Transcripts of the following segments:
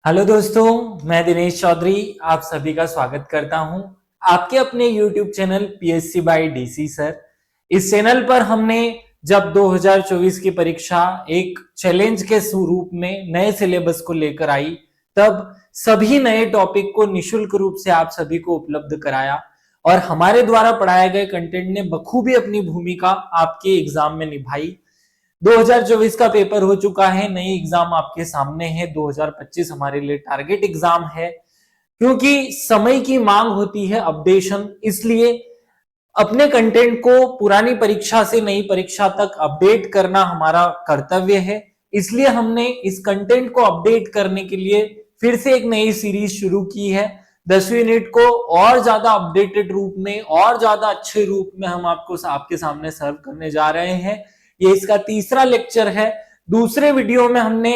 Hello दोस्तों, मैं दिनेश चौधरी आप सभी का स्वागत करता हूं आपके अपने YouTube channel PSC by DC sir. इस चैनल पर हमने जब 2024 की परीक्षा एक चैलेंज के स्वरूप में नए सिलेबस को लेकर आई, तब सभी नए टॉपिक को निशुल्क रूप से आप सभी को उपलब्ध कराया और हमारे द्वारा पढ़ाए गए कंटेंट ने बखूबी अपनी भूमिका आपके एग्जाम में निभाई। 2024 का पेपर हो चुका है, नई एग्जाम आपके सामने है। 2025 हमारे लिए टारगेट एग्जाम है, क्योंकि समय की मांग होती है अपडेशन, इसलिए अपने कंटेंट को पुरानी परीक्षा से नई परीक्षा तक अपडेट करना हमारा कर्तव्य है। इसलिए हमने इस कंटेंट को अपडेट करने के लिए फिर से एक नई सीरीज शुरू की है। 10वीं यूनिट को और ज्यादा अपडेटेड रूप में और ज्यादा अच्छे रूप में हम आपको आपके सामने सर्व करने जा रहे हैं। ये इसका तीसरा लेक्चर है। दूसरे वीडियो में हमने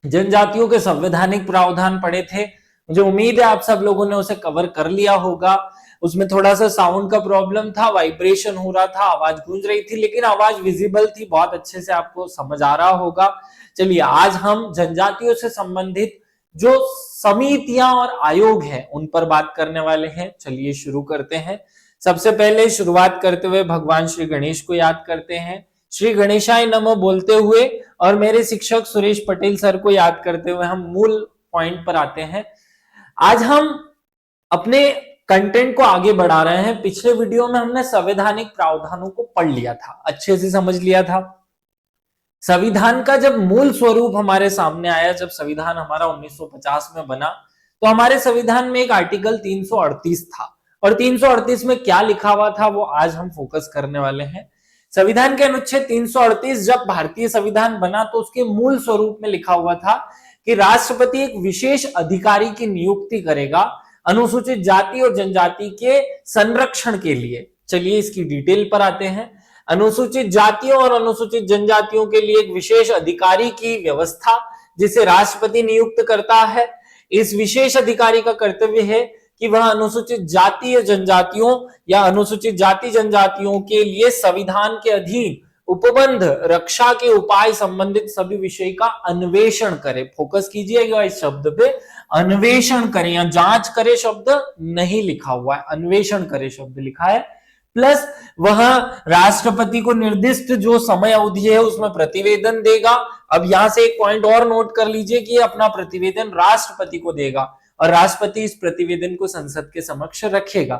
जनजातियों के संवैधानिक प्रावधान पढ़े थे। मुझे उम्मीद है आप सब लोगों ने उसे कवर कर लिया होगा। उसमें थोड़ा सा साउंड का प्रॉब्लम था, वाइब्रेशन हो रहा था, आवाज गूंज रही थी, लेकिन आवाज विजिबल थी, बहुत अच्छे से आपको समझ आ रहा होगा। चलिए, आज हम जनजातियों से संबंधित जो समितियां और आयोग है उन पर बात करने वाले हैं। चलिए शुरू करते हैं। सबसे पहले शुरुआत करते हुए भगवान श्री गणेश को याद करते हैं। श्री गणेशाय नमः बोलते हुए और मेरे शिक्षक सुरेश पटेल सर को याद करते हुए हम मूल पॉइंट पर आते हैं। आज हम अपने कंटेंट को आगे बढ़ा रहे हैं। पिछले वीडियो में हमने संवैधानिक प्रावधानों को पढ़ लिया था, अच्छे से समझ लिया था। संविधान का जब मूल स्वरूप हमारे सामने आया, जब संविधान हमारा 1950 में बना, तो हमारे संविधान में एक आर्टिकल 338 था और 338 में क्या लिखा हुआ था वो आज हम फोकस करने वाले हैं। संविधान के अनुच्छेद 338 जब भारतीय संविधान बना तो उसके मूल स्वरूप में लिखा हुआ था कि राष्ट्रपति एक विशेष अधिकारी की नियुक्ति करेगा अनुसूचित जाति और जनजाति के संरक्षण के लिए। चलिए इसकी डिटेल पर आते हैं। अनुसूचित जातियों और अनुसूचित जनजातियों के लिए एक विशेष अधिकारी की व्यवस्था जिसे राष्ट्रपति नियुक्त करता है। इस विशेष अधिकारी का कर्तव्य है कि वह अनुसूचित जाति जनजातियों या अनुसूचित जाति जनजातियों के लिए संविधान के अधीन उपबंध रक्षा के उपाय संबंधित सभी विषय का अन्वेषण करे। फोकस कीजिएगा इस शब्द पे, अन्वेषण करे या जांच करे शब्द नहीं लिखा हुआ है, अन्वेषण करे शब्द लिखा है। प्लस वह राष्ट्रपति को निर्दिष्ट जो समय अवधि है उसमें प्रतिवेदन देगा। अब यहां से एक पॉइंट और नोट कर लीजिए कि अपना प्रतिवेदन राष्ट्रपति को देगा और राष्ट्रपति इस प्रतिवेदन को संसद के समक्ष रखेगा।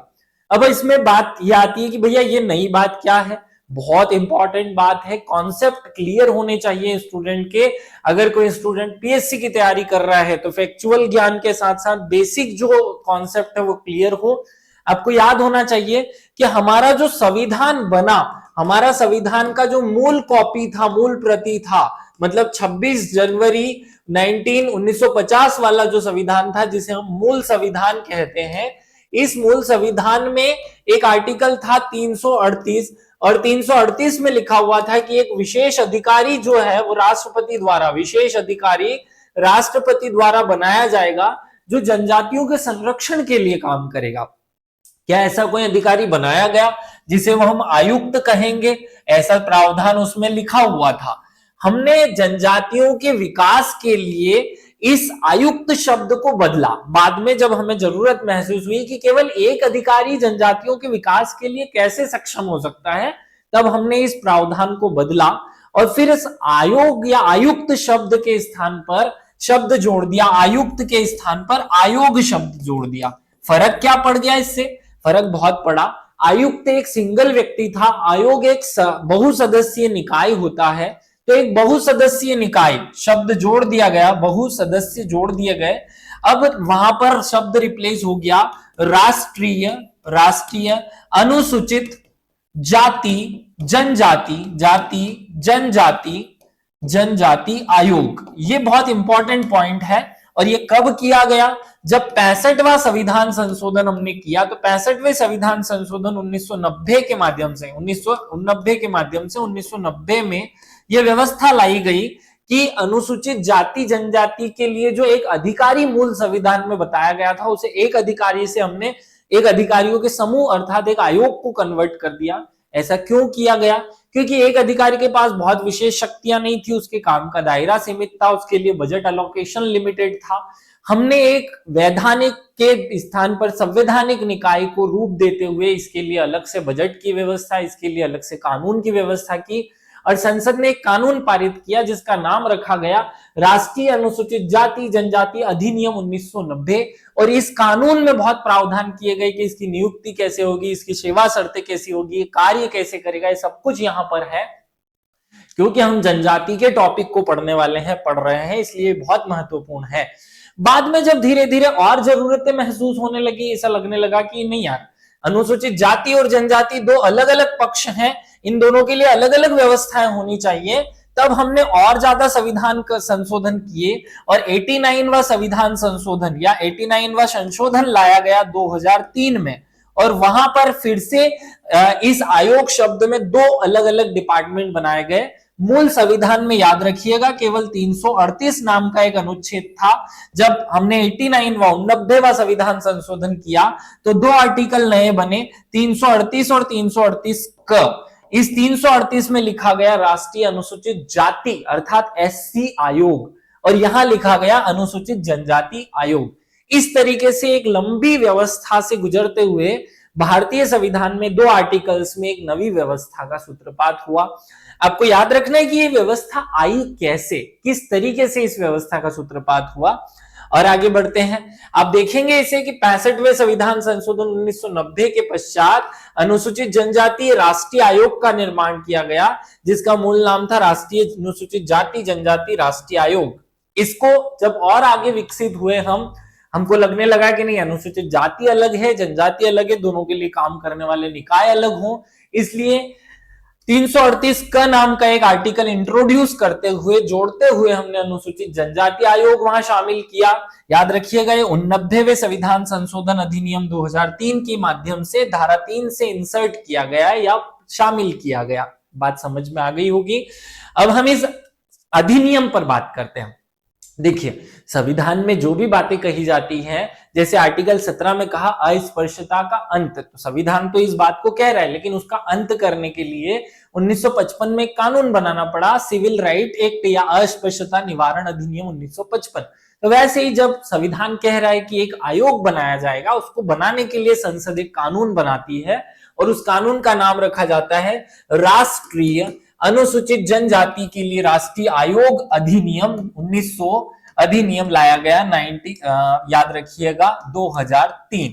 अब इसमें बात यह आती है कि भैया ये नई बात क्या है। बहुत इंपॉर्टेंट बात है, कॉन्सेप्ट क्लियर होने चाहिए स्टूडेंट के। अगर कोई स्टूडेंट पीएससी की तैयारी कर रहा है तो फैक्चुअल ज्ञान के साथ साथ बेसिक जो कॉन्सेप्ट है वो क्लियर हो। आपको याद होना चाहिए कि हमारा जो संविधान बना, हमारा संविधान का जो मूल कॉपी था, मूल प्रति था, मतलब 26 जनवरी 1950 वाला जो संविधान था जिसे हम मूल संविधान कहते हैं, इस मूल संविधान में एक आर्टिकल था 338 और 338 में लिखा हुआ था कि एक विशेष अधिकारी जो है वो राष्ट्रपति द्वारा, विशेष अधिकारी राष्ट्रपति द्वारा बनाया जाएगा जो जनजातियों के संरक्षण के लिए काम करेगा। क्या ऐसा कोई अधिकारी बनाया गया जिसे वो हम आयुक्त कहेंगे? ऐसा प्रावधान उसमें लिखा हुआ था। हमने जनजातियों के विकास के लिए इस आयुक्त शब्द को बदला। बाद में जब हमें जरूरत महसूस हुई कि केवल एक अधिकारी जनजातियों के विकास के लिए कैसे सक्षम हो सकता है, तब हमने इस प्रावधान को बदला और फिर इस आयोग या आयुक्त शब्द के स्थान पर शब्द जोड़ दिया, आयुक्त के स्थान पर आयोग शब्द जोड़ दिया। फर्क क्या पड़ गया इससे? फर्क बहुत पड़ा। आयुक्त एक सिंगल व्यक्ति था, आयोग एक बहुसदस्यीय निकाय होता है। तो एक बहुसदस्यीय निकाय शब्द जोड़ दिया गया, बहुसदस्य जोड़ दिए गए। अब वहां पर शब्द रिप्लेस हो गया राष्ट्रीय, राष्ट्रीय अनुसूचित जाति जनजाति, जाति जनजाति, जनजाति आयोग। ये बहुत इंपॉर्टेंट पॉइंट है। और ये कब किया गया? जब 65वां संविधान संशोधन हमने किया। तो 65वें संविधान संशोधन 1990 के माध्यम से 1990 में यह व्यवस्था लाई गई कि अनुसूचित जाति जनजाति के लिए जो एक अधिकारी मूल संविधान में बताया गया था, उसे एक अधिकारी से हमने एक अधिकारियों के समूह अर्थात एक आयोग को कन्वर्ट कर दिया। ऐसा क्यों किया गया? क्योंकि एक अधिकारी के पास बहुत विशेष शक्तियां नहीं थी, उसके काम का दायरा सीमित था, उसके लिए बजट अलोकेशन लिमिटेड था। हमने एक वैधानिक के स्थान पर संवैधानिक निकाय को रूप देते हुए इसके लिए अलग से बजट की व्यवस्था, इसके लिए अलग से कानून की व्यवस्था की और संसद ने एक कानून पारित किया जिसका नाम रखा गया राष्ट्रीय अनुसूचित जाति जनजाति अधिनियम 1990। और इस कानून में बहुत प्रावधान किए गए कि इसकी नियुक्ति कैसे होगी, इसकी सेवा शर्तें कैसी होगी, कार्य कैसे करेगा, ये सब कुछ यहां पर है। क्योंकि हम जनजाति के टॉपिक को पढ़ने वाले हैं, पढ़ रहे हैं, इसलिए बहुत महत्वपूर्ण है। बाद में जब धीरे धीरे और जरूरतें महसूस होने लगी, ऐसा लगने लगा कि नहीं यार, अनुसूचित जाति और जनजाति दो अलग अलग पक्ष हैं, इन दोनों के लिए अलग अलग व्यवस्थाएं होनी चाहिए। तब हमने और ज्यादा संविधान का संशोधन किए और 89वां संविधान संशोधन या 89वां संशोधन लाया गया 2003 में। और वहां पर फिर से इस आयोग शब्द में दो अलग अलग डिपार्टमेंट बनाए गए। मूल संविधान में याद रखिएगा केवल 338 नाम का एक अनुच्छेद था। जब हमने 89वां संविधान संशोधन किया तो दो आर्टिकल नए बने, 338 और 338 क। इस 338 में लिखा गया राष्ट्रीय अनुसूचित जाति अर्थात एससी आयोग और यहां लिखा गया अनुसूचित जनजाति आयोग। इस तरीके से एक लंबी व्यवस्था से गुजरते हुए भारतीय संविधान में दो आर्टिकल्स में एक नवी व्यवस्था का सूत्रपात हुआ। आपको याद रखना है कि ये व्यवस्था आई कैसे, किस तरीके से इस व्यवस्था का सूत्रपात हुआ। और आगे बढ़ते हैं, आप देखेंगे इसे कि 65वें संविधान संशोधन 1990 के पश्चात अनुसूचित जनजाति राष्ट्रीय आयोग का निर्माण किया गया, जिसका मूल नाम था राष्ट्रीय अनुसूचित जाति जनजाति राष्ट्रीय आयोग। इसको जब और आगे विकसित हुए हमको लगने लगा कि नहीं, अनुसूचित जाति अलग है, जनजाति अलग है, दोनों के लिए काम करने वाले निकाय अलग हो, इसलिए 338 का नाम का एक आर्टिकल इंट्रोड्यूस करते हुए, जोड़ते हुए हमने अनुसूचित जनजाति आयोग वहां शामिल किया। याद रखिएगा ये 89वें संविधान संशोधन अधिनियम 2003 के माध्यम से धारा 3 से इंसर्ट किया गया या शामिल किया गया। बात समझ में आ गई होगी। अब हम इस अधिनियम पर बात करते हैं। देखिए, संविधान में जो भी बातें कही जाती हैं, जैसे आर्टिकल 17 में कहा अस्पृश्यता का अंत, तो संविधान तो इस बात को कह रहा है, लेकिन उसका अंत करने के लिए 1955 में कानून बनाना पड़ा, सिविल राइट एक्ट या अस्पृश्यता निवारण अधिनियम 1955। तो वैसे ही जब संविधान कह रहा है कि एक आयोग बनाया जाएगा, उसको बनाने के लिए संसद एक कानून बनाती है और उस कानून का नाम रखा जाता है राष्ट्रीय अनुसूचित जनजाति के लिए राष्ट्रीय आयोग अधिनियम 1900 अधिनियम लाया गया याद रखिएगा 2003।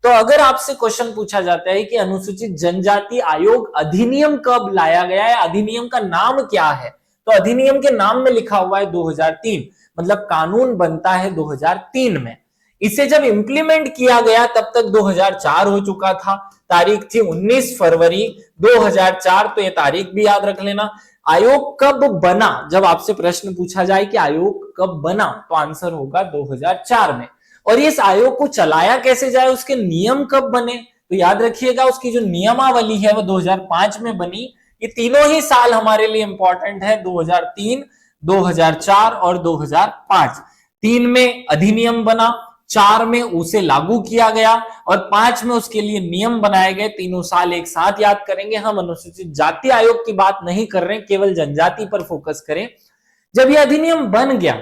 तो अगर आपसे क्वेश्चन पूछा जाता है कि अनुसूचित जनजाति आयोग अधिनियम कब लाया गया है, अधिनियम का नाम क्या है, तो अधिनियम के नाम में लिखा हुआ है 2003, मतलब कानून बनता है 2003 में। इसे जब इंप्लीमेंट किया गया तब तक 2004 हो चुका था, तारीख थी 19 फरवरी 2004, तो ये तारीख भी याद रख लेना। आयोग कब बना, जब आपसे प्रश्न पूछा जाए कि आयोग कब बना, तो आंसर होगा 2004 में। और इस आयोग को चलाया कैसे जाए, उसके नियम कब बने, तो याद रखिएगा उसकी जो नियमावली है वो 2005 में बनी। ये तीनों ही साल हमारे लिए इंपॉर्टेंट है, 2003, 2004 और 2005। 3 में अधिनियम बना, 4 में उसे लागू किया गया और 5 में उसके लिए नियम बनाए गए। तीनों साल एक साथ याद करेंगे। हम अनुसूचित जाति आयोग की बात नहीं कर रहे, केवल जनजाति पर फोकस करें। जब यह अधिनियम बन गया,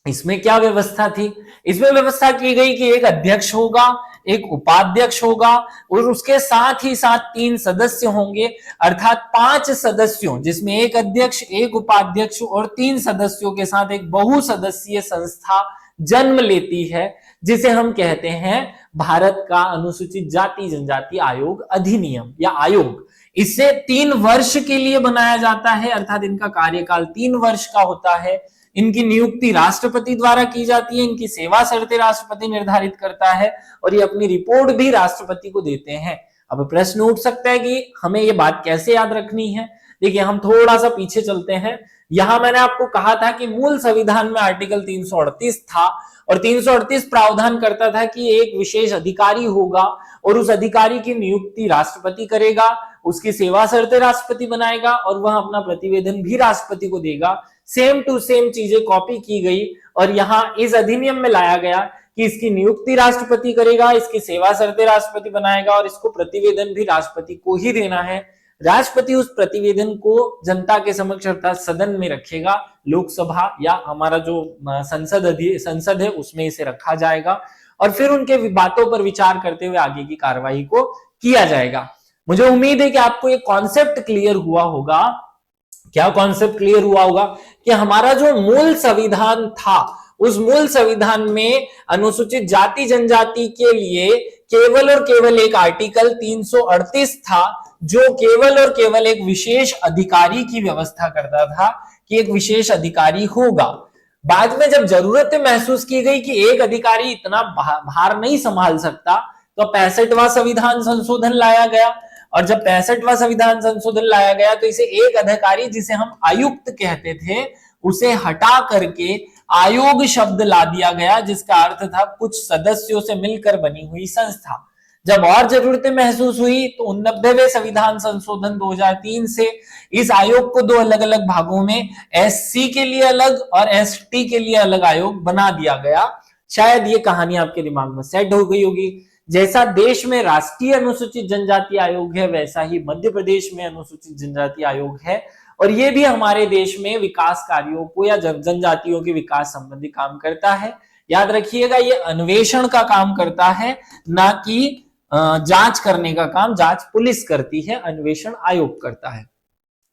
इसमें क्या व्यवस्था थी, इसमें व्यवस्था की गई कि एक अध्यक्ष होगा, एक उपाध्यक्ष होगा और उसके साथ ही साथ 3 सदस्य होंगे, अर्थात 5 सदस्यों, जिसमें एक अध्यक्ष, एक उपाध्यक्ष और 3 सदस्यों के साथ एक बहुसदस्यीय संस्था जन्म लेती है, जिसे हम कहते हैं भारत का अनुसूचित जाति जनजाति आयोग अधिनियम या आयोग। इसे 3 वर्ष के लिए बनाया जाता है, अर्थात इनका कार्यकाल 3 वर्ष का होता है। इनकी नियुक्ति राष्ट्रपति द्वारा की जाती है, इनकी सेवा शर्तें राष्ट्रपति निर्धारित करता है और ये अपनी रिपोर्ट भी राष्ट्रपति को देते हैं। अब प्रश्न उठ सकता है कि हमें ये बात कैसे याद रखनी है। देखिए, हम थोड़ा सा पीछे चलते हैं। यहां मैंने आपको कहा था कि मूल संविधान में आर्टिकल 338 था और 338 प्रावधान करता था कि एक विशेष अधिकारी होगा और उस अधिकारी की नियुक्ति राष्ट्रपति करेगा, उसकी सेवा शर्तें राष्ट्रपति बनाएगा और वह अपना प्रतिवेदन भी राष्ट्रपति को देगा। सेम टू सेम चीजें कॉपी की गई और यहां इस अधिनियम में लाया गया कि इसकी नियुक्ति राष्ट्रपति करेगा, इसकी सेवा शर्तें राष्ट्रपति बनाएगा और इसको प्रतिवेदन भी राष्ट्रपति को ही देना है। राष्ट्रपति उस प्रतिवेदन को जनता के समक्ष अर्थात सदन में रखेगा, लोकसभा या हमारा जो संसद है उसमें इसे रखा जाएगा और फिर उनके बातों पर विचार करते हुए आगे की कार्रवाई को किया जाएगा। मुझे उम्मीद है कि आपको ये कॉन्सेप्ट क्लियर हुआ होगा। क्या कॉन्सेप्ट क्लियर हुआ होगा कि हमारा जो मूल संविधान था उस मूल संविधान में अनुसूचित जाति जनजाति के लिए केवल और केवल एक आर्टिकल 338 था जो केवल और केवल एक विशेष अधिकारी की व्यवस्था करता था कि एक विशेष अधिकारी होगा। बाद में जब जरूरत महसूस की गई कि एक अधिकारी इतना भार नहीं संभाल सकता तो 65वां संविधान संशोधन लाया गया और जब 65वां संविधान संशोधन लाया गया तो इसे एक अधिकारी जिसे हम आयुक्त कहते थे उसे हटा करके आयोग शब्द ला दिया गया जिसका अर्थ था कुछ सदस्यों से मिलकर बनी हुई संस्था। जब और जरूरतें महसूस हुई तो 89वें संविधान संशोधन 2003 से इस आयोग को दो अलग अलग भागों में एससी के लिए अलग और एसटी के लिए अलग आयोग बना दिया गया। शायद ये कहानी आपके दिमाग में सेट हो गई होगी। जैसा देश में राष्ट्रीय अनुसूचित जनजाति आयोग है वैसा ही मध्य प्रदेश में अनुसूचित जनजाति आयोग है और ये भी हमारे देश में विकास कार्यों को या जनजातियों के विकास संबंधी काम करता है। याद रखिएगा ये अन्वेषण का काम करता है ना कि जांच करने का काम। जांच पुलिस करती है, अन्वेषण आयोग करता है।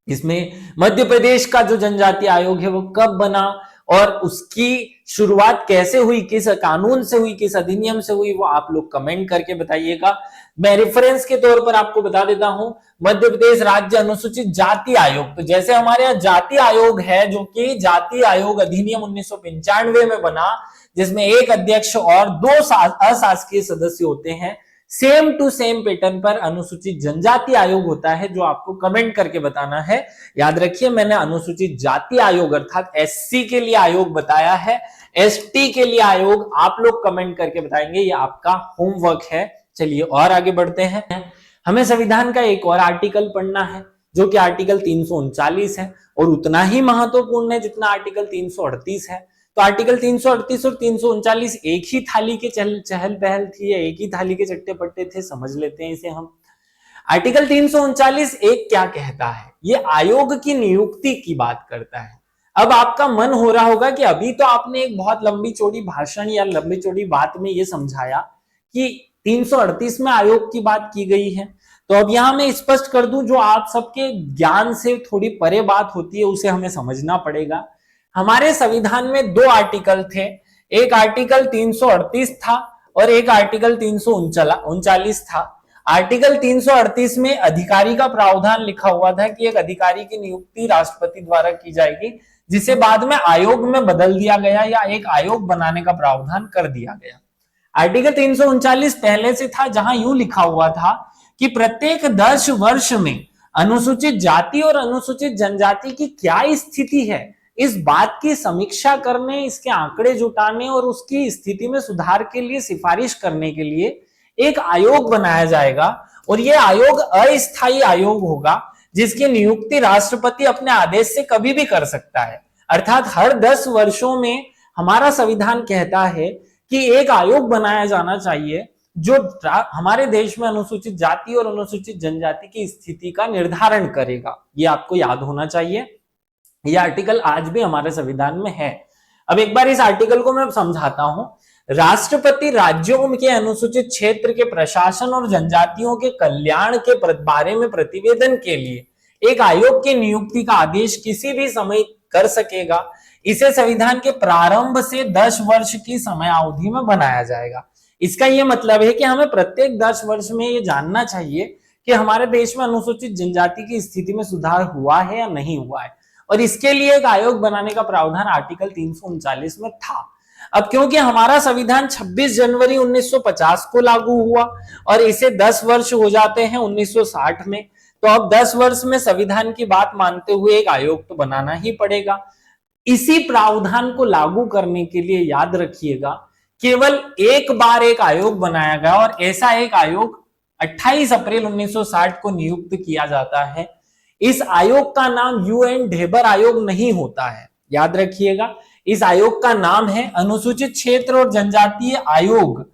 इसमें मध्य प्रदेश का जो जनजाति आयोग है वो कब बना और उसकी शुरुआत कैसे हुई, किस कानून से हुई, किस अधिनियम से हुई, वो आप लोग कमेंट करके बताइएगा। मैं रेफरेंस के तौर पर आपको बता देता हूं, मध्य प्रदेश राज्य अनुसूचित जाति आयोग। तो जैसे हमारे यहाँ जाति आयोग है जो कि जाति आयोग अधिनियम 1995 में बना जिसमें एक अध्यक्ष और 2 अशासकीय सदस्य होते हैं, सेम टू सेम पैटर्न पर अनुसूचित जनजाति आयोग होता है जो आपको कमेंट करके बताना है। याद रखिए मैंने अनुसूचित जाति आयोग अर्थात एससी के लिए आयोग बताया है, एसटी के लिए आयोग आप लोग कमेंट करके बताएंगे, ये आपका होमवर्क है। चलिए और आगे बढ़ते हैं। हमें संविधान का एक और आर्टिकल पढ़ना है जो कि आर्टिकल 339 है और उतना ही महत्वपूर्ण है जितना आर्टिकल 338 है। तो आर्टिकल 338 और 339 एक ही थाली के चहल पहल थी, एक ही थाली के चट्टे पट्टे थे, समझ लेते हैं इसे हम। आर्टिकल 339 एक क्या कहता है, ये आयोग की नियुक्ति की बात करता है। अब आपका मन हो रहा होगा कि अभी तो आपने एक बहुत लंबी चौड़ी भाषण या लंबी चौड़ी बात में ये समझाया कि 338 में आयोग की बात की गई है, तो अब यहां मैं स्पष्ट कर दूं जो आप सबके ज्ञान से थोड़ी परे बात होती है उसे हमें समझना पड़ेगा। हमारे संविधान में 2 आर्टिकल थे, एक आर्टिकल 338 था और एक आर्टिकल 339 था। आर्टिकल 338 में अधिकारी का प्रावधान लिखा हुआ था कि एक अधिकारी की नियुक्ति राष्ट्रपति द्वारा की जाएगी जिसे बाद में आयोग में बदल दिया गया या एक आयोग बनाने का प्रावधान कर दिया गया। आर्टिकल 339 पहले से था जहां यूं लिखा हुआ था कि प्रत्येक 10 वर्ष में अनुसूचित जाति और अनुसूचित जनजाति की क्या स्थिति है इस बात की समीक्षा करने, इसके आंकड़े जुटाने और उसकी स्थिति में सुधार के लिए सिफारिश करने के लिए एक आयोग बनाया जाएगा और यह आयोग अस्थायी आयोग होगा जिसकी नियुक्ति राष्ट्रपति अपने आदेश से कभी भी कर सकता है। अर्थात हर 10 वर्षों में हमारा संविधान कहता है कि एक आयोग बनाया जाना चाहिए जो हमारे देश में अनुसूचित जाति और अनुसूचित जनजाति की स्थिति का निर्धारण करेगा। यह आपको याद होना चाहिए। यह आर्टिकल आज भी हमारे संविधान में है। अब एक बार इस आर्टिकल को मैं समझाता हूं। राष्ट्रपति राज्यों के अनुसूचित क्षेत्र के प्रशासन और जनजातियों के कल्याण के बारे में प्रतिवेदन के लिए एक आयोग की नियुक्ति का आदेश किसी भी समय कर सकेगा। इसे संविधान के प्रारंभ से 10 वर्ष की समयावधि में बनाया जाएगा। इसका यह मतलब है कि हमें प्रत्येक 10 वर्ष में यह जानना चाहिए कि हमारे देश में अनुसूचित जनजाति की स्थिति में सुधार हुआ है या नहीं हुआ है और इसके लिए एक आयोग बनाने का प्रावधान आर्टिकल 339 में था। अब क्योंकि हमारा संविधान 26 जनवरी 1950 को लागू हुआ और इसे 10 वर्ष हो जाते हैं 1960 में, तो अब 10 वर्ष में संविधान की बात मानते हुए एक आयोग तो बनाना ही पड़ेगा। इसी प्रावधान को लागू करने के लिए याद रखिएगा केवल एक बार एक आयोग बनाया गया और ऐसा एक आयोग 28 अप्रैल 1960 को नियुक्त किया जाता है। इस आयोग का नाम यूएन ढेबर आयोग नहीं होता है, याद रखिएगा। इस आयोग का नाम है अनुसूचित क्षेत्र और जनजातीय आयोग।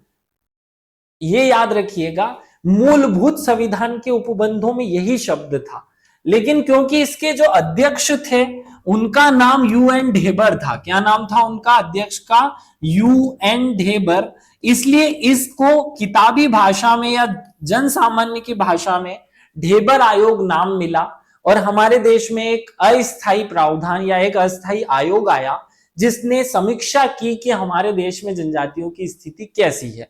ये याद रखिएगा, मूलभूत संविधान के उपबंधों में यही शब्द था, लेकिन क्योंकि इसके जो अध्यक्ष थे उनका नाम UN ढेबर था। क्या नाम था उनका अध्यक्ष का? UN ढेबर। इसलिए इसको किताबी भाषा में या जन सामान्य की भाषा में ढेबर आयोग नाम मिला। और हमारे देश में एक अस्थायी प्रावधान या एक अस्थायी आयोग आया जिसने समीक्षा की कि हमारे देश में जनजातियों की स्थिति कैसी है।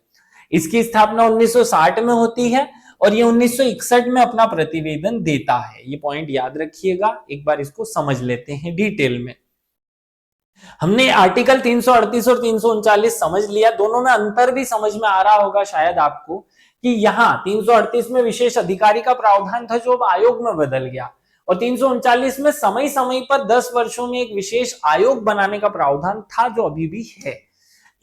इसकी स्थापना 1960 में होती है और ये 1961 में अपना प्रतिवेदन देता है। ये पॉइंट याद रखिएगा, एक बार इसको समझ लेते हैं डिटेल में। हमने आर्टिकल 338 और 339 समझ लिया, दोनों में अंतर भी समझ में आ रहा होगा शायद आपको कि यहाँ 338 में विशेष अधिकारी का प्रावधान था जो अब आयोग में बदल गया, और 339 में समय समय पर 10 वर्षों में एक विशेष आयोग बनाने का प्रावधान था जो अभी भी है।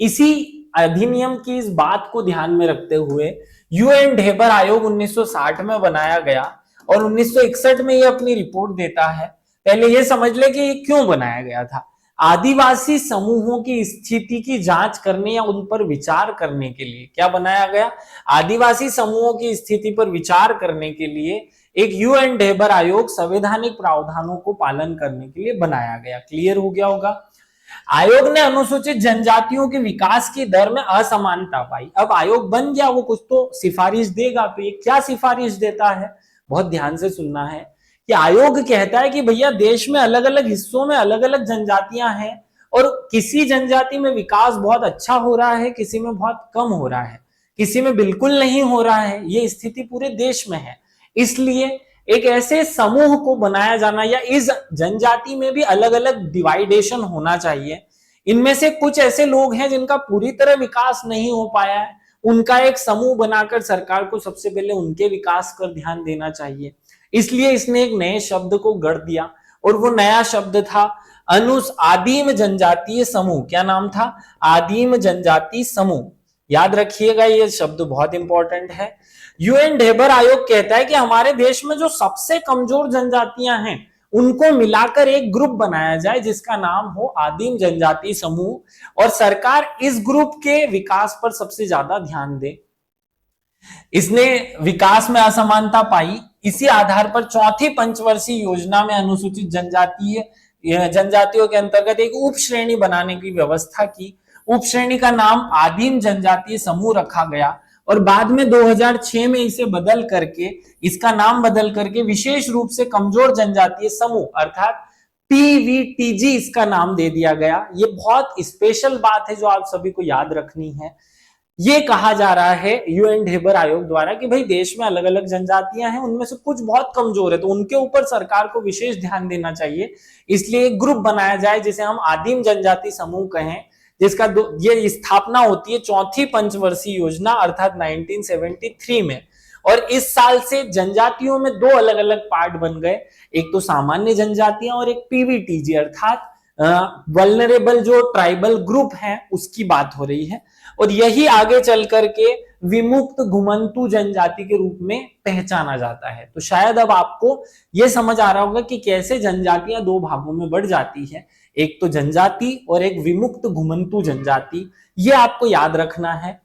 इसी अधिनियम की इस बात को ध्यान में रखते हुए UN ढेबर आयोग 1960 में बनाया गया और 1961 में ये अपनी रिपोर्ट देता है। पहले ये समझ ले कि ये क्यों बनाया गया था। आदिवासी समूहों की स्थिति की जांच करने या उन पर विचार करने के लिए क्या बनाया गया? आदिवासी समूहों की स्थिति पर विचार करने के लिए एक UN ढेबर आयोग संवैधानिक प्रावधानों को पालन करने के लिए बनाया गया। क्लियर हो गया होगा। आयोग ने अनुसूचित जनजातियों के विकास की दर में असमानता पाई। अब आयोग बन गया, वो कुछ तो सिफारिश देगा, तो ये क्या सिफारिश देता है? बहुत ध्यान से सुनना है कि आयोग कहता है कि भैया देश में अलग अलग हिस्सों में अलग अलग जनजातियां हैं और किसी जनजाति में विकास बहुत अच्छा हो रहा है, किसी में बहुत कम हो रहा है, किसी में बिल्कुल नहीं हो रहा है। ये स्थिति पूरे देश में है। इसलिए एक ऐसे समूह को बनाया जाना या इस जनजाति में भी अलग अलग डिवाइडेशन होना चाहिए। इनमें से कुछ ऐसे लोग हैं जिनका पूरी तरह विकास नहीं हो पाया है, उनका एक समूह बनाकर सरकार को सबसे पहले उनके विकास पर ध्यान देना चाहिए। इसलिए इसने एक नए शब्द को गढ़ दिया और वो नया शब्द था आदिम जनजातीय समूह। क्या नाम था? आदिम जनजाति समूह। याद रखिएगा, ये शब्द बहुत इंपॉर्टेंट है। UN ढेबर आयोग कहता है कि हमारे देश में जो सबसे कमजोर जनजातियां हैं उनको मिलाकर एक ग्रुप बनाया जाए जिसका नाम हो आदिम जनजाति समूह, और सरकार इस ग्रुप के विकास पर सबसे ज्यादा ध्यान दे। इसने विकास में असमानता पाई। इसी आधार पर चौथी पंचवर्षीय योजना में अनुसूचित जनजातियों के अंतर्गत एक उप श्रेणी बनाने की व्यवस्था की। उप श्रेणी का नाम आदिम जनजातीय समूह रखा गया और बाद में 2006 में इसे इसका नाम बदल करके विशेष रूप से कमजोर जनजातीय समूह अर्थात PVTG इसका नाम दे दिया गया। ये बहुत स्पेशल बात है जो आप सभी को याद रखनी है। ये कहा जा रहा है UN ढेबर आयोग द्वारा कि भाई देश में अलग अलग जनजातियां हैं, उनमें से कुछ बहुत कमजोर है तो उनके ऊपर सरकार को विशेष ध्यान देना चाहिए। इसलिए एक ग्रुप बनाया जाए जिसे हम आदिम जनजाति समूह कहें, जिसका ये स्थापना होती है चौथी पंचवर्षीय योजना अर्थात 1973 में। और इस साल से जनजातियों में दो अलग अलग पार्ट बन गए, एक तो सामान्य जनजातियां और एक PVTG अर्थात वल्नरेबल जो ट्राइबल ग्रुप है उसकी बात हो रही है। और यही आगे चल करके विमुक्त घुमंतु जनजाति के रूप में पहचाना जाता है। तो शायद अब आपको यह समझ आ रहा होगा कि कैसे जनजातियां दो भागों में बढ़ जाती है, एक तो जनजाति और एक विमुक्त घुमंतु जनजाति। ये आपको याद रखना है,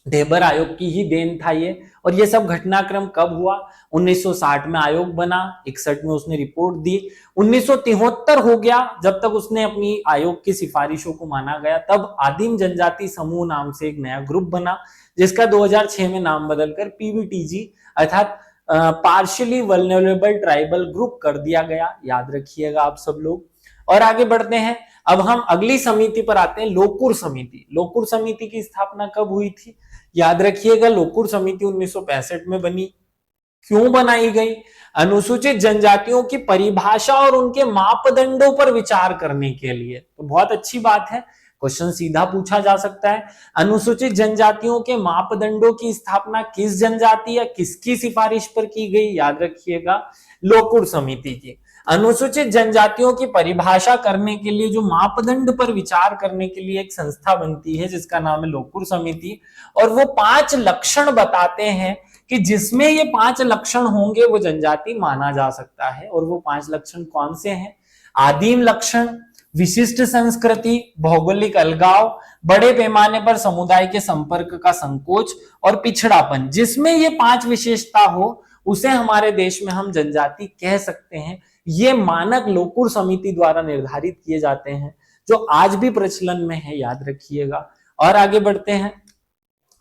ढेबर आयोग की ही देन था ये। और ये सब घटनाक्रम कब हुआ? 1960 में आयोग बना, 61 में उसने रिपोर्ट दी, 1973 हो गया जब तक उसने अपनी आयोग की सिफारिशों को माना गया। तब आदिम जनजाति समूह नाम से एक नया ग्रुप बना जिसका 2006 में नाम बदलकर PVTG अर्थात पार्शियली वल्नरेबल ट्राइबल ग्रुप कर दिया गया। याद रखिएगा आप सब लोग। और आगे बढ़ते हैं, अब हम अगली समिति पर आते हैं, लोकुर समिति। लोकुर समिति की स्थापना कब हुई थी? याद रखिएगा, लोकुर समिति 1965 में बनी। क्यों बनाई गई? अनुसूचित जनजातियों की परिभाषा और उनके मापदंडों पर विचार करने के लिए। तो बहुत अच्छी बात है, क्वेश्चन सीधा पूछा जा सकता है। अनुसूचित जनजातियों के मापदंडों की स्थापना किस जनजाति या किसकी सिफारिश पर की गई? याद रखिएगा, लोकुर समिति की। अनुसूचित जनजातियों की परिभाषा करने के लिए जो मापदंड पर विचार करने के लिए एक संस्था बनती है जिसका नाम है लोकुर समिति, और वो 5 लक्षण बताते हैं कि जिसमें ये 5 लक्षण होंगे वो जनजाति माना जा सकता है। और वो 5 लक्षण कौन से हैं? आदिम लक्षण, विशिष्ट संस्कृति, भौगोलिक अलगाव, बड़े पैमाने पर समुदाय के संपर्क का संकोच और पिछड़ापन, जिसमें ये 5 विशेषता हो उसे हमारे देश में हम जनजाति कह सकते हैं। ये मानक लोकूर समिति द्वारा निर्धारित किए जाते हैं, जो आज भी प्रचलन में है, याद रखिएगा। और आगे बढ़ते हैं।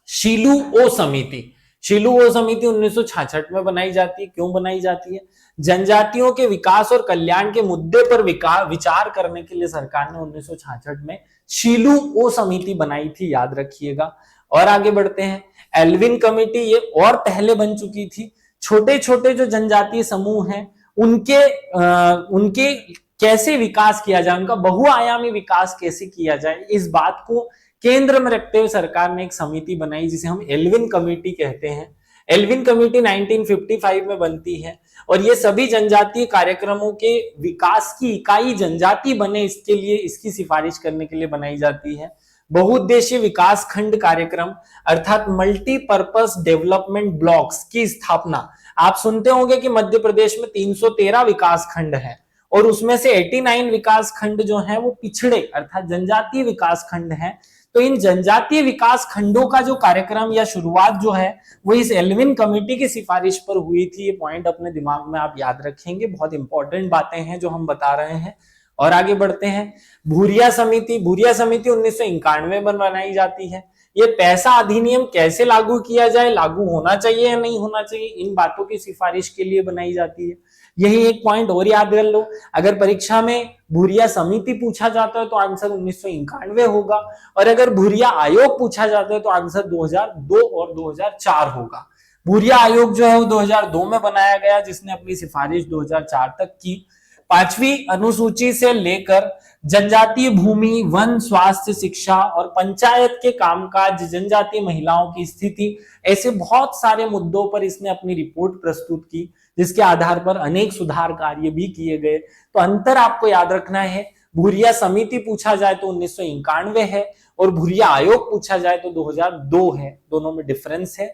शीलू ओ समिति, शीलू ओ समिति 1966 में बनाई जाती है। क्यों बनाई जाती है? जनजातियों के विकास और कल्याण के मुद्दे पर विचार करने के लिए सरकार ने 1966 में शीलू ओ समिति बनाई थी, याद रखिएगा। और आगे बढ़ते हैं। एल्विन कमेटी, ये और पहले बन चुकी थी। छोटे छोटे जो जनजातीय समूह हैं उनके कैसे विकास किया जाए, उनका बहुआयामी विकास कैसे किया जाए, इस बात को केंद्र में रखते हुए सरकार ने एक समिति बनाई जिसे हम एल्विन कमेटी कहते हैं। एल्विन कमेटी 1955 में बनती है और ये सभी जनजातीय कार्यक्रमों के विकास की इकाई जनजाति बने, इसके लिए, इसकी सिफारिश करने के लिए बनाई जाती है। बहुउद्देशीय विकास खंड कार्यक्रम अर्थात मल्टीपर्पस डेवलपमेंट ब्लॉक्स की स्थापना। आप सुनते होंगे कि मध्य प्रदेश में 313 विकास खंड है और उसमें से 89 विकास खंड जो है वो पिछड़े अर्थात जनजातीय विकास खंड है। तो इन जनजातीय विकास खंडों का जो कार्यक्रम या शुरुआत जो है वो इस एल्विन कमेटी की सिफारिश पर हुई थी। ये पॉइंट अपने दिमाग में आप याद रखेंगे, बहुत इंपॉर्टेंट बातें हैं जो हम बता रहे हैं। और आगे बढ़ते हैं। भूरिया समिति, भूरिया समिति 1991 में बनाई जाती है। ये पैसा अधिनियम कैसे लागू किया जाए, लागू होना चाहिए या नहीं होना चाहिए, इन बातों की सिफारिश के लिए बनाई जाती है। यही एक पॉइंट और याद कर लो, अगर परीक्षा में भूरिया समिति पूछा जाता है तो आंसर 1991 होगा और अगर भूरिया आयोग पूछा जाता है तो आंसर 2002 और 2004 होगा। भूरिया आयोग जो है वो 2002 में बनाया गया, जिसने अपनी सिफारिश 2004 तक की। 5वीं अनुसूची से लेकर जनजातीय भूमि, वन, स्वास्थ्य, शिक्षा और पंचायत के कामकाज, जनजातीय महिलाओं की स्थिति, ऐसे बहुत सारे मुद्दों पर इसने अपनी रिपोर्ट प्रस्तुत की, जिसके आधार पर अनेक सुधार कार्य भी किए गए। तो अंतर आपको याद रखना है, भूरिया समिति पूछा जाए तो 1991 है और भूरिया आयोग पूछा जाए तो 2002 है, दोनों में डिफरेंस है।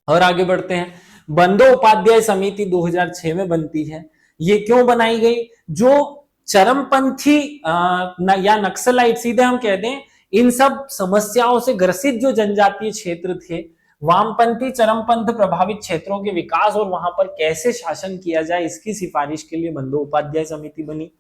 और आगे बढ़ते हैं। बंदोपाध्याय समिति 2006 में बनती है। ये क्यों बनाई गई? जो चरमपंथी या नक्सलाइट, सीधे हम कहते हैं, इन सब समस्याओं से ग्रसित जो जनजातीय क्षेत्र थे, वामपंथी चरमपंथ प्रभावित क्षेत्रों के विकास और वहां पर कैसे शासन किया जाए, इसकी सिफारिश के लिए बंदोपाध्याय समिति बनी।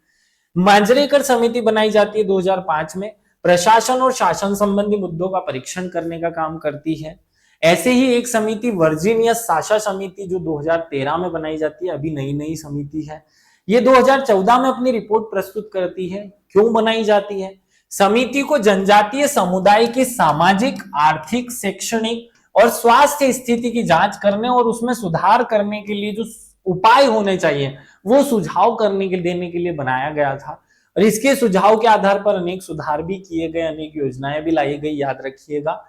मांजरेकर समिति बनाई जाती है 2005 में, प्रशासन और शासन संबंधी मुद्दों का परीक्षण करने का काम करती है। ऐसे ही एक समिति वर्जीनियस साशा समिति जो 2013 में बनाई जाती है, अभी नई नई समिति है। ये 2014 में अपनी रिपोर्ट प्रस्तुत करती है। क्यों बनाई जाती है? समिति को जनजातीय समुदाय की सामाजिक, आर्थिक, शैक्षणिक और स्वास्थ्य स्थिति की जांच करने और उसमें सुधार करने के लिए जो उपाय होने चाहिए वो सुझाव करने के देने के लिए बनाया गया था और इसके सुझाव के आधार पर अनेक सुधार भी किए गए, अनेक योजनाएं भी लाई गई, याद रखिएगा।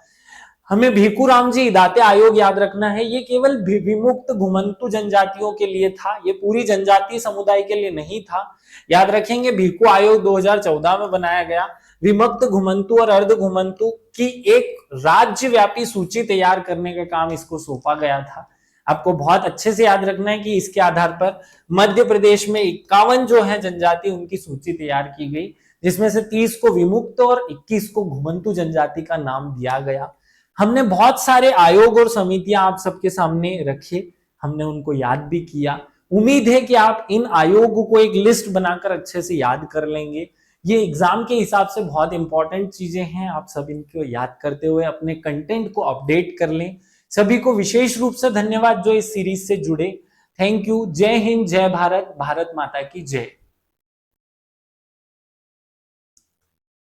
हमें भीखूराम जी इदाते आयोग याद रखना है। ये केवल विमुक्त घुमंतु जनजातियों के लिए था, ये पूरी जनजातीय समुदाय के लिए नहीं था, याद रखेंगे। भीखू आयोग 2014 में बनाया गया। विमुक्त घुमंतु और अर्ध घुमंतु की एक राज्यव्यापी सूची तैयार करने का काम इसको सौंपा गया था। आपको बहुत अच्छे से याद रखना है कि इसके आधार पर मध्य प्रदेश में 51 जो है जनजाति, उनकी सूची तैयार की गई, जिसमें से 30 को विमुक्त और 21 को घुमंतु जनजाति का नाम दिया गया। हमने बहुत सारे आयोग और समितियां आप सबके सामने रखे, हमने उनको याद भी किया। उम्मीद है कि आप इन आयोगों को एक लिस्ट बनाकर अच्छे से याद कर लेंगे। ये एग्जाम के हिसाब से बहुत इंपॉर्टेंट चीजें हैं, आप सब इनको याद करते हुए अपने कंटेंट को अपडेट कर लें। सभी को विशेष रूप से धन्यवाद जो इस सीरीज से जुड़े। Thank you. जय हिंद, जय भारत, भारत माता की जय।